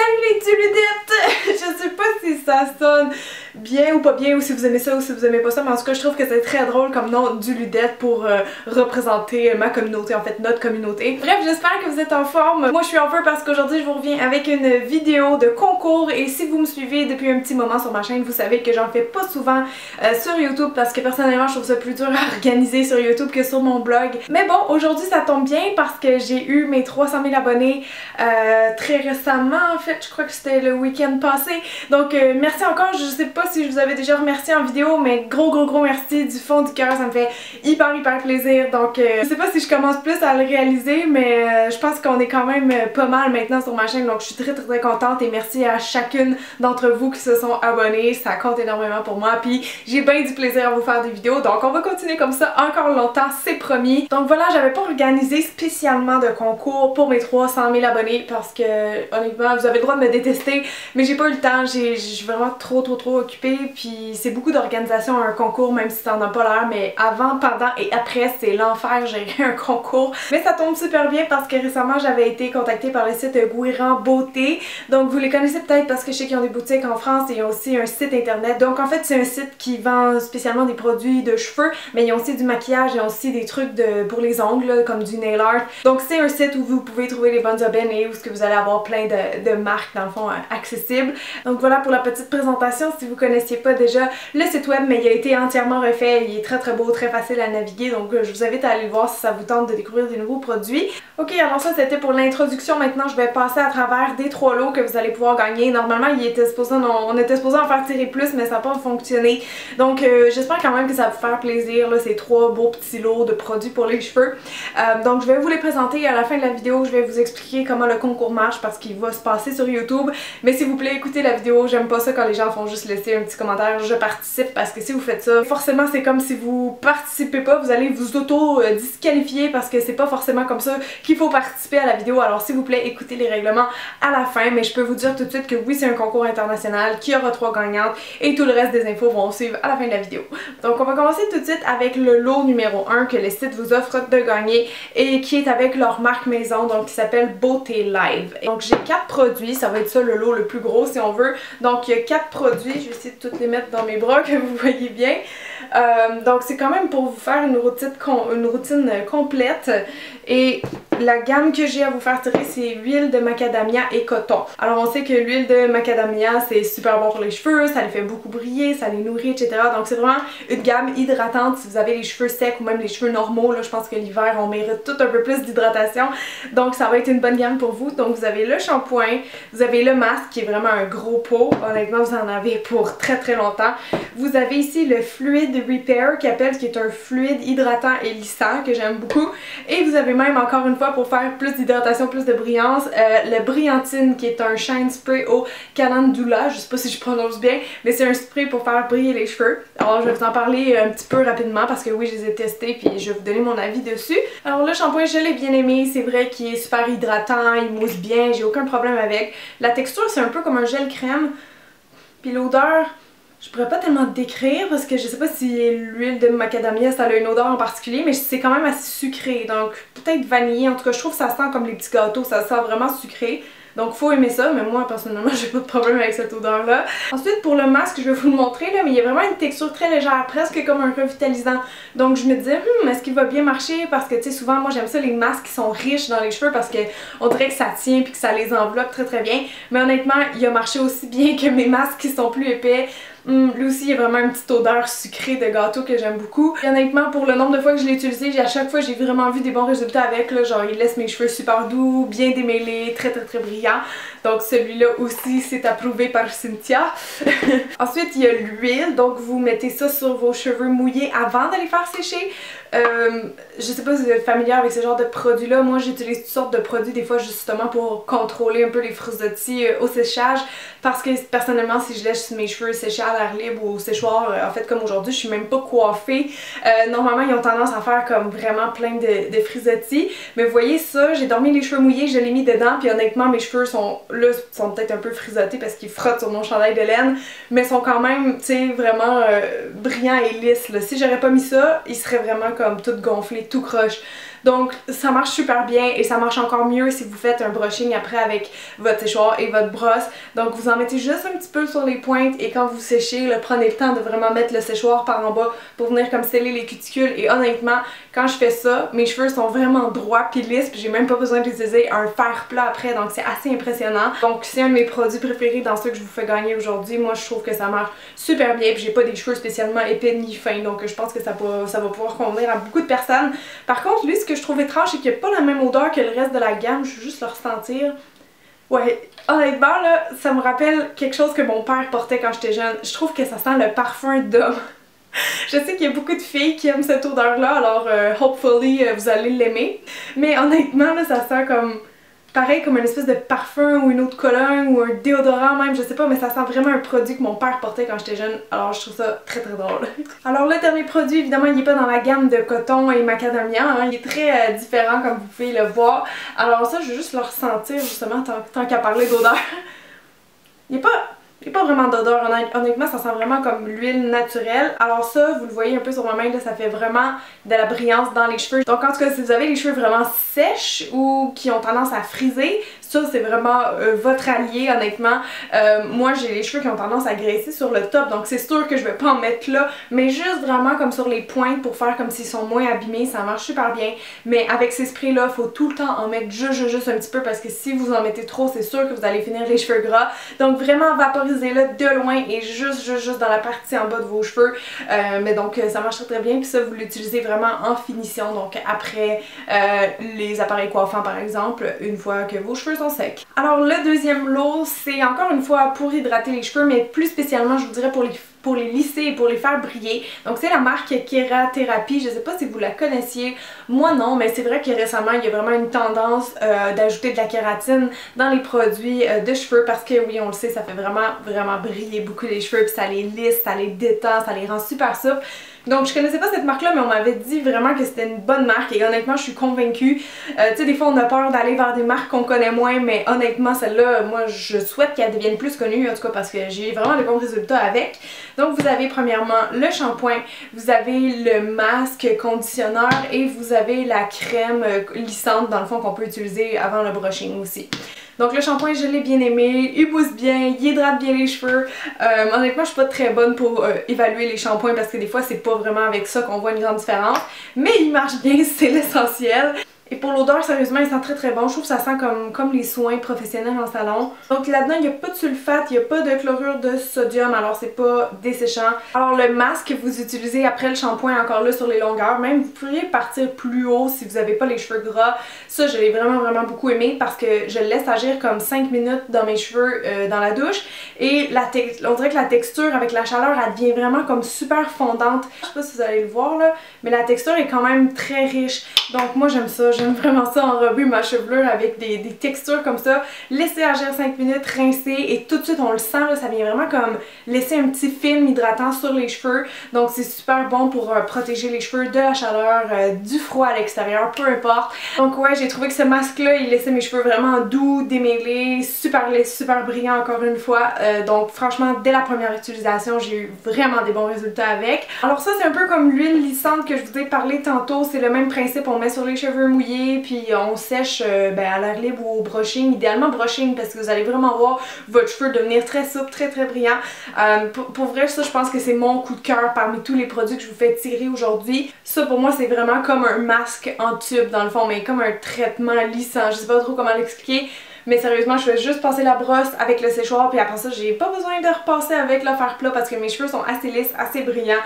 Salut les tuludettes! Je sais pas si ça sonne bien ou pas bien, ou si vous aimez ça ou si vous aimez pas ça, mais en tout cas je trouve que c'est très drôle comme nom Duludette pour représenter ma communauté, en fait notre communauté. Bref, j'espère que vous êtes en forme. Moi je suis en feu parce qu'aujourd'hui je vous reviens avec une vidéo de concours, et si vous me suivez depuis un petit moment sur ma chaîne, vous savez que j'en fais pas souvent sur YouTube parce que personnellement je trouve ça plus dur à organiser sur YouTube que sur mon blog. Mais bon, aujourd'hui ça tombe bien parce que j'ai eu mes 300 000 abonnés très récemment, en fait je crois que c'était le week-end passé. Donc merci encore, je sais pas si je vous avais déjà remercié en vidéo, mais gros merci du fond du cœur, ça me fait hyper plaisir. Donc je sais pas si je commence plus à le réaliser, mais je pense qu'on est quand même pas mal maintenant sur ma chaîne, donc je suis très contente et merci à chacune d'entre vous qui se sont abonnés, ça compte énormément pour moi, puis j'ai bien du plaisir à vous faire des vidéos, donc on va continuer comme ça encore longtemps, c'est promis. Donc voilà, j'avais pas organisé spécialement de concours pour mes 300 000 abonnés parce que honnêtement vous avez le droit de me détester, mais j'ai pas eu le temps, je suis vraiment trop occupée, puis c'est beaucoup d'organisation un concours même si ça en a pas l'air, mais avant, pendant et après c'est l'enfer gérer un concours. Mais ça tombe super bien parce que récemment j'avais été contactée par le site Guérand Beauté, donc vous les connaissez peut-être parce que je sais qu'ils ont des boutiques en France et ils ont aussi un site internet. Donc en fait c'est un site qui vend spécialement des produits de cheveux, mais ils ont aussi du maquillage, ils ont aussi des trucs pour les ongles là, comme du nail art. Donc c'est un site où vous pouvez trouver les bonnes aubaines et où ce que vous allez avoir plein de marques dans le fond accessibles. Donc voilà pour la petite présentation, si vous connaissiez pas déjà le site web, mais il a été entièrement refait, il est très beau, très facile à naviguer, donc je vous invite à aller le voir si ça vous tente de découvrir des nouveaux produits. Ok, alors ça c'était pour l'introduction. Maintenant je vais passer à travers des 3 lots que vous allez pouvoir gagner. Normalement on était supposé en faire tirer plus, mais ça n'a pas fonctionné, donc j'espère quand même que ça va vous faire plaisir là, ces 3 beaux petits lots de produits pour les cheveux. Donc je vais vous les présenter à la fin de la vidéo, je vais vous expliquer comment le concours marche parce qu'il va se passer sur YouTube, mais s'il vous plaît écoutez la vidéo, j'aime pas ça quand les gens font juste laisser un petit commentaire je participe, parce que si vous faites ça, forcément c'est comme si vous participez pas, vous allez vous auto-disqualifier parce que c'est pas forcément comme ça qu'il faut participer à la vidéo. Alors s'il vous plaît écoutez les règlements à la fin, mais je peux vous dire tout de suite que oui c'est un concours international, qu'il y aura 3 gagnantes et tout le reste des infos vont suivre à la fin de la vidéo. Donc on va commencer tout de suite avec le lot numéro 1 que le site vous offre de gagner et qui est avec leur marque maison, donc qui s'appelle Beauté Live. Donc j'ai 4 produits, ça va être ça le lot le plus gros si on veut. Donc il y a 4 produits, je vais essayer de toutes les mettre dans mes bras que vous voyez bien. Donc c'est quand même pour vous faire une routine complète, et la gamme que j'ai à vous faire tirer c'est huile de macadamia et coton. Alors on sait que l'huile de macadamia c'est super bon pour les cheveux, ça les fait beaucoup briller, ça les nourrit etc. Donc c'est vraiment une gamme hydratante si vous avez les cheveux secs ou même les cheveux normaux là, je pense que l'hiver on mérite tout un peu plus d'hydratation, donc ça va être une bonne gamme pour vous. Donc vous avez le shampoing, vous avez le masque qui est vraiment un gros pot, honnêtement vous en avez pour très longtemps. Vous avez ici le fluide repair qui est un fluide hydratant et lissant que j'aime beaucoup, et vous avez même encore une fois pour faire plus d'hydratation, plus de brillance, le brillantine qui est un shine spray au calendula, je sais pas si je prononce bien, mais c'est un spray pour faire briller les cheveux. Alors je vais vous en parler un petit peu rapidement parce que oui je les ai testés puis je vais vous donner mon avis dessus. Alors le shampoing je l'ai bien aimé, c'est vrai qu'il est super hydratant, il mousse bien, j'ai aucun problème avec. La texture c'est un peu comme un gel crème, puis l'odeur je pourrais pas tellement décrire parce que je sais pas si l'huile de macadamia ça a une odeur en particulier, mais c'est quand même assez sucré, donc peut-être vanillé. En tout cas je trouve que ça sent comme les petits gâteaux, ça sent vraiment sucré. Donc faut aimer ça, mais moi personnellement j'ai pas de problème avec cette odeur là. Ensuite pour le masque je vais vous le montrer là, mais il y a vraiment une texture très légère, presque comme un revitalisant. Donc je me disais est-ce qu'il va bien marcher, parce que tu sais souvent moi j'aime ça les masques qui sont riches dans les cheveux parce que on dirait que ça tient puis que ça les enveloppe très bien. Mais honnêtement il a marché aussi bien que mes masques qui sont plus épais. Lui aussi il y a vraiment une petite odeur sucrée de gâteau que j'aime beaucoup. Et honnêtement pour le nombre de fois que je l'ai utilisé, à chaque fois j'ai vraiment vu des bons résultats avec là, genre il laisse mes cheveux super doux, bien démêlés, très brillants. Donc celui-là aussi c'est approuvé par Cynthia. Ensuite il y a l'huile, donc vous mettez ça sur vos cheveux mouillés avant de les faire sécher. Je sais pas si vous êtes familière avec ce genre de produit là, moi j'utilise toutes sortes de produits des fois justement pour contrôler un peu les frisottis au séchage, parce que personnellement si je laisse mes cheveux sécher à à l'air libre ou au séchoir. En fait, comme aujourd'hui, je suis même pas coiffée. Normalement, ils ont tendance à faire comme vraiment plein de frisottis. Mais vous voyez ça, j'ai dormi les cheveux mouillés, je l'ai mis dedans. Puis honnêtement, mes cheveux sont peut-être un peu frisottés parce qu'ils frottent sur mon chandail de laine. Mais sont quand même, tu sais, vraiment brillants et lisses. Là. Si j'aurais pas mis ça, ils seraient vraiment comme tout gonflés, tout croche. Donc ça marche super bien et ça marche encore mieux si vous faites un brushing après avec votre séchoir et votre brosse. Donc vous en mettez juste un petit peu sur les pointes et quand vous séchez, là, prenez le temps de vraiment mettre le séchoir par en bas pour venir comme sceller les cuticules. Et honnêtement, quand je fais ça, mes cheveux sont vraiment droits pis lisses puis j'ai même pas besoin d'utiliser un fer plat après, donc c'est assez impressionnant. Donc c'est un de mes produits préférés dans ceux que je vous fais gagner aujourd'hui. Moi je trouve que ça marche super bien puis j'ai pas des cheveux spécialement épais ni fins, donc je pense que ça va pouvoir convenir à beaucoup de personnes. Par contre, lui, ce que je trouve étrange, c'est qu'il n'y a pas la même odeur que le reste de la gamme, je vais juste le ressentir. Ouais, honnêtement là, ça me rappelle quelque chose que mon père portait quand j'étais jeune. Je trouve que ça sent le parfum d'homme. Je sais qu'il y a beaucoup de filles qui aiment cette odeur-là, alors hopefully vous allez l'aimer. Mais honnêtement là, ça sent comme... pareil comme une espèce de parfum ou une eau de cologne ou un déodorant même, je sais pas, mais ça sent vraiment un produit que mon père portait quand j'étais jeune, alors je trouve ça très très drôle. Alors le dernier produit, évidemment, il est pas dans la gamme de coton et macadamia, hein, il est très différent comme vous pouvez le voir. Alors ça, je vais juste le ressentir justement tant qu'à parler d'odeur. Il n'y a pas vraiment d'odeur, honnêtement ça sent vraiment comme l'huile naturelle. Alors ça, vous le voyez un peu sur ma main, là, ça fait vraiment de la brillance dans les cheveux. Donc en tout cas, si vous avez les cheveux vraiment sèches ou qui ont tendance à friser, ça c'est vraiment votre allié honnêtement. Moi j'ai les cheveux qui ont tendance à graisser sur le top, donc c'est sûr que je vais pas en mettre là, mais juste vraiment comme sur les pointes pour faire comme s'ils sont moins abîmés, ça marche super bien. Mais avec ces sprays là, faut tout le temps en mettre juste un petit peu parce que si vous en mettez trop, c'est sûr que vous allez finir les cheveux gras. Donc vraiment vaporisez-le de loin et juste dans la partie en bas de vos cheveux. Mais donc ça marche très bien, puis ça vous l'utilisez vraiment en finition, donc après les appareils coiffants par exemple, une fois que vos cheveux sont secs. Alors le deuxième lot, c'est encore une fois pour hydrater les cheveux, mais plus spécialement je vous dirais pour les lisser et pour les faire briller. Donc c'est la marque Kerathérapie, je sais pas si vous la connaissiez, moi non, mais c'est vrai que récemment il y a vraiment une tendance d'ajouter de la kératine dans les produits de cheveux parce que oui, on le sait, ça fait vraiment briller beaucoup les cheveux, puis ça les lisse, ça les détend, ça les rend super souples. Donc je connaissais pas cette marque là, mais on m'avait dit vraiment que c'était une bonne marque et honnêtement je suis convaincue. Tu sais, des fois on a peur d'aller vers des marques qu'on connaît moins, mais honnêtement celle-là, moi je souhaite qu'elle devienne plus connue, en tout cas parce que j'ai vraiment de bons résultats avec. Donc vous avez premièrement le shampoing, vous avez le masque conditionneur et vous avez la crème lissante dans le fond qu'on peut utiliser avant le brushing aussi. Donc le shampoing, je l'ai bien aimé, il mousse bien, il hydrate bien les cheveux. Honnêtement, je suis pas très bonne pour évaluer les shampoings parce que des fois, c'est pas vraiment avec ça qu'on voit une grande différence. Mais il marche bien, c'est l'essentiel. Et pour l'odeur, sérieusement, il sent très bon. Je trouve que ça sent comme les soins professionnels en salon. Donc là-dedans, il n'y a pas de sulfate, il n'y a pas de chlorure de sodium, alors c'est pas desséchant. Alors le masque que vous utilisez après le shampoing, encore là sur les longueurs, même vous pourriez partir plus haut si vous n'avez pas les cheveux gras. Ça, je l'ai vraiment beaucoup aimé parce que je le laisse agir comme 5 minutes dans mes cheveux dans la douche. Et on dirait que la texture avec la chaleur, elle devient vraiment comme super fondante. Je sais pas si vous allez le voir là, mais la texture est quand même très riche. Donc moi j'aime ça. J'aime vraiment ça, enrober ma chevelure avec des textures comme ça, laisser agir 5 minutes, rincer et tout de suite on le sent, là, ça vient vraiment comme laisser un petit film hydratant sur les cheveux. Donc c'est super bon pour protéger les cheveux de la chaleur, du froid à l'extérieur, peu importe. Donc ouais, j'ai trouvé que ce masque là, il laissait mes cheveux vraiment doux, démêlés, super lisse, super brillant encore une fois. Donc franchement, dès la première utilisation, j'ai eu vraiment des bons résultats avec. Alors ça c'est un peu comme l'huile lissante que je vous ai parlé tantôt, c'est le même principe, on met sur les cheveux mouillés puis on sèche à l'air libre ou au brushing, idéalement brushing parce que vous allez vraiment voir votre cheveu devenir très souple, très brillant. Pour vrai, ça je pense que c'est mon coup de cœur parmi tous les produits que je vous fais tirer aujourd'hui. Ça pour moi c'est vraiment comme un masque en tube dans le fond, mais comme un traitement lissant, je sais pas trop comment l'expliquer. Mais sérieusement, je fais juste passer la brosse avec le séchoir puis après ça, j'ai pas besoin de repasser avec le fer plat parce que mes cheveux sont assez lisses, assez brillants.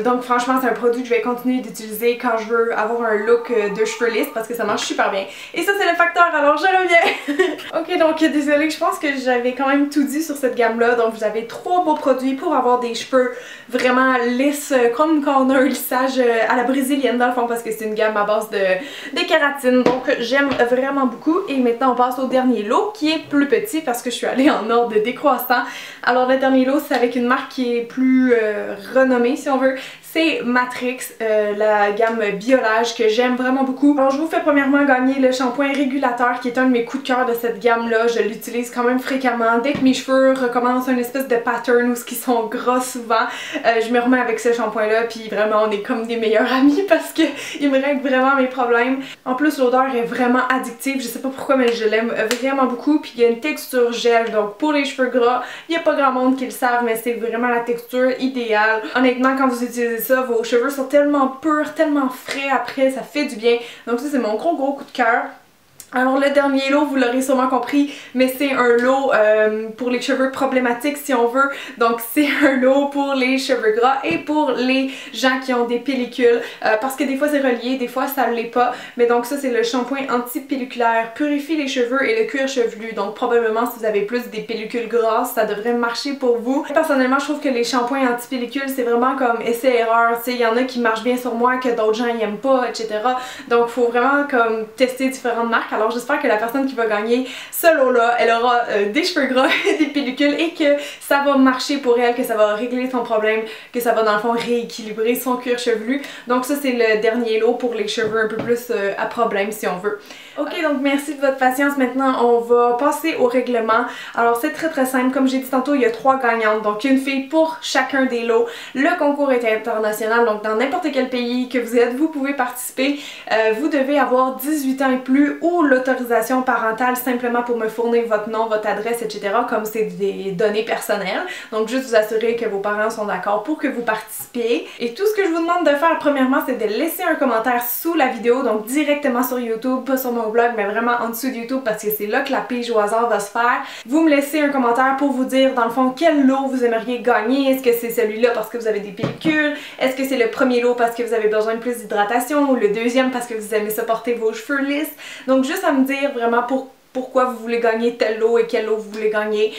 Donc franchement c'est un produit que je vais continuer d'utiliser quand je veux avoir un look de cheveux lisses parce que ça marche super bien. Et ça c'est le facteur, alors je reviens! Ok, donc désolée, je pense que j'avais quand même tout dit sur cette gamme là. Donc vous avez 3 beaux produits pour avoir des cheveux vraiment lisses, comme quand on a un lissage à la brésilienne dans le fond, parce que c'est une gamme à base de kératine. Donc j'aime vraiment beaucoup. Et maintenant on passe au dernier lot qui est plus petit parce que je suis allée en ordre décroissant. Alors le dernier lot c'est avec une marque qui est plus renommée si on veut. C'est Matrix, la gamme Biolage que j'aime vraiment beaucoup. Alors je vous fais premièrement gagner le shampoing régulateur qui est un de mes coups de cœur de cette gamme là. Je l'utilise quand même fréquemment. Dès que mes cheveux recommencent une espèce de pattern ou ce qui sont gras souvent, je me remets avec ce shampoing là puis vraiment on est comme des meilleurs amis parce que il me règle vraiment mes problèmes. En plus l'odeur est vraiment addictive, je sais pas pourquoi mais je l'aime vraiment beaucoup. Puis il y a une texture gel, donc pour les cheveux gras, il n'y a pas grand monde qui le savent mais c'est vraiment la texture idéale. Honnêtement quand vous utilisez ça, vos cheveux sont tellement purs, tellement frais après, ça fait du bien. Donc ça c'est mon gros coup de cœur. Alors le dernier lot, vous l'aurez sûrement compris, mais c'est un lot pour les cheveux problématiques si on veut. Donc c'est un lot pour les cheveux gras et pour les gens qui ont des pellicules. Parce que des fois c'est relié, des fois ça l'est pas. Mais donc ça c'est le shampoing anti-pelliculaire, purifie les cheveux et le cuir chevelu. Donc probablement si vous avez plus des pellicules grasses, ça devrait marcher pour vous. Personnellement je trouve que les shampoings anti-pellicules c'est vraiment comme essai-erreur. Il y en a qui marchent bien sur moi, que d'autres gens n'aiment pas, etc. Donc faut vraiment comme tester différentes marques. Alors j'espère que la personne qui va gagner ce lot-là, elle aura des cheveux gras et des pellicules et que ça va marcher pour elle, que ça va régler son problème, que ça va dans le fond rééquilibrer son cuir chevelu. Donc ça c'est le dernier lot pour les cheveux un peu plus à problème si on veut. Ok, donc merci de votre patience. Maintenant on va passer au règlement. Alors c'est très simple, comme j'ai dit tantôt il y a 3 gagnantes, donc une fille pour chacun des lots. Le concours est international, donc dans n'importe quel pays que vous êtes, vous pouvez participer. Vous devez avoir 18 ans et plus ou l'autorisation parentale simplement pour me fournir votre nom, votre adresse, etc. comme c'est des données personnelles. Donc juste vous assurer que vos parents sont d'accord pour que vous participiez. Et tout ce que je vous demande de faire premièrement c'est de laisser un commentaire sous la vidéo, donc directement sur YouTube, pas sur mon blog mais vraiment en dessous de YouTube parce que c'est là que la pige au hasard va se faire. Vous me laissez un commentaire pour vous dire dans le fond quel lot vous aimeriez gagner. Est-ce que c'est celui-là parce que vous avez des pellicules? Est-ce que c'est le premier lot parce que vous avez besoin de plus d'hydratation ou le deuxième parce que vous aimez ça porter vos cheveux lisses? Donc juste à me dire vraiment pourquoi vous voulez gagner tel lot et quel lot vous voulez gagner.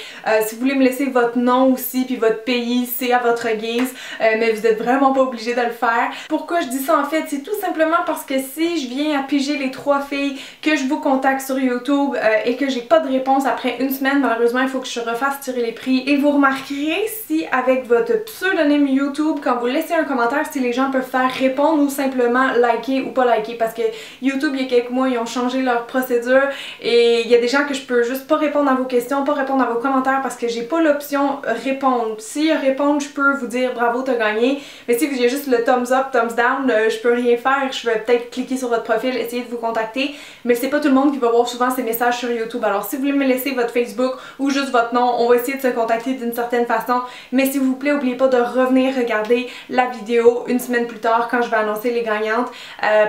Si vous voulez me laisser votre nom aussi puis votre pays, c'est à votre guise, mais vous êtes vraiment pas obligé de le faire. Pourquoi je dis ça en fait? C'est tout simplement parce que si je viens à piger les 3 filles, que je vous contacte sur YouTube et que j'ai pas de réponse après une semaine, malheureusement il faut que je refasse tirer les prix. Et vous remarquerez si avec votre pseudonyme YouTube, quand vous laissez un commentaire, si les gens peuvent faire répondre ou simplement liker ou pas liker, parce que YouTube il y a quelques mois ils ont changé leur procédure et il y a des gens que je peux juste pas répondre à vos questions, pas répondre à vos commentaires parce que j'ai pas l'option répondre. Si répondre, je peux vous dire bravo, t'as gagné. Mais si j'ai juste le thumbs up, thumbs down, je peux rien faire. Je vais peut-être cliquer sur votre profil, essayer de vous contacter. Mais c'est pas tout le monde qui va voir souvent ces messages sur YouTube. Alors si vous voulez me laisser votre Facebook ou juste votre nom, on va essayer de se contacter d'une certaine façon. Mais s'il vous plaît, n'oubliez pas de revenir regarder la vidéo une semaine plus tard quand je vais annoncer les gagnantes.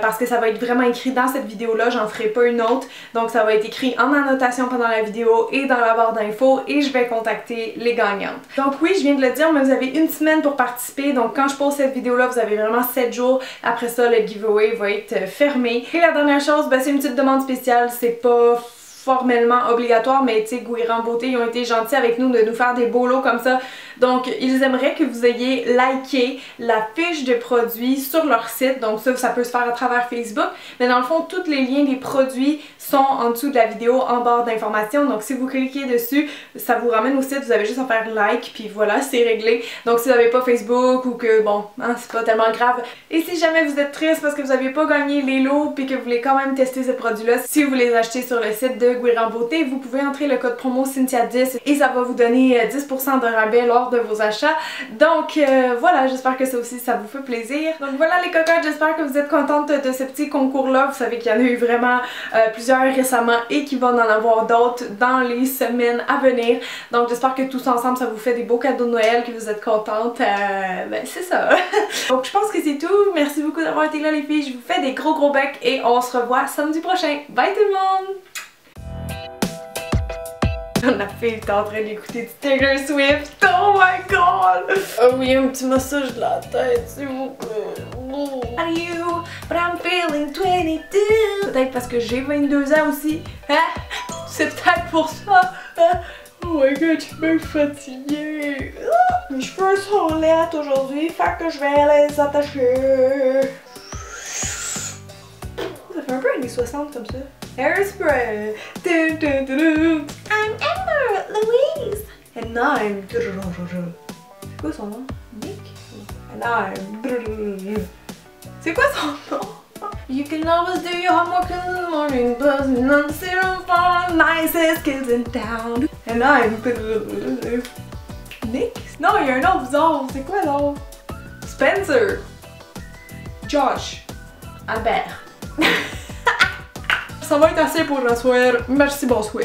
Parce que ça va être vraiment écrit dans cette vidéo-là, j'en ferai pas une autre. Donc ça va être écrit en annotation pendant la vidéo et dans la barre d'infos et je vais contacter les gagnantes. Donc oui, je viens de le dire, mais vous avez une semaine pour participer. Donc quand je pose cette vidéo-là, vous avez vraiment 7 jours. Après ça, le giveaway va être fermé. Et la dernière chose, ben, c'est une petite demande spéciale. C'est pas formellement obligatoire, mais tu sais, Guiran Beauté, ils ont été gentils avec nous de nous faire des beaux lots comme ça. Donc, ils aimeraient que vous ayez liké la fiche de produits sur leur site. Donc ça peut se faire à travers Facebook. Mais dans le fond, tous les liens des produits sont en dessous de la vidéo, en barre d'informations. Donc, si vous cliquez dessus, ça vous ramène au site. Vous avez juste à faire like, puis voilà, c'est réglé. Donc, si vous n'avez pas Facebook ou que, bon, hein, c'est pas tellement grave. Et si jamais vous êtes triste parce que vous n'avez pas gagné les lots, puis que vous voulez quand même tester ces produits-là, si vous les achetez sur le site de Guiran Beauté, vous pouvez entrer le code promo Cynthia10 et ça va vous donner 10% de rabais lors de vos achats. Donc voilà, j'espère que ça aussi ça vous fait plaisir. Donc voilà les cocottes, j'espère que vous êtes contentes de ce petit concours là. Vous savez qu'il y en a eu vraiment plusieurs récemment et qu'il va en avoir d'autres dans les semaines à venir. Donc j'espère que tous ensemble ça vous fait des beaux cadeaux de Noël, que vous êtes contentes. Ben c'est ça. Donc je pense que c'est tout. Merci beaucoup d'avoir été là les filles. Je vous fais des gros becs et on se revoit samedi prochain. Bye tout le monde! La fille est en train d'écouter du Taylor Swift. Oh my god! Oh oui, un petit massage de la tête, s'il vous plaît. Are you? But I'm feeling 22. Peut-être parce que j'ai 22 ans aussi. Hein? C'est peut-être pour ça. Hein? Oh my god, je suis bien fatiguée. Mes cheveux sont laids aujourd'hui, fait que je vais les attacher. Ça fait un peu années 60 comme ça. Hairspray. I'm Amber Louise. And I'm... C'est quoi son nom? Nick? And I'm... C'est quoi son nom? You can always do your homework in the morning, but none serum for nicest kids in town. And I'm... Nick? Non, il y a un autre bizarre. C'est quoi l'autre? Spencer. Josh. Albert. Ça va être assez pour la soirée. Merci, bonsoir.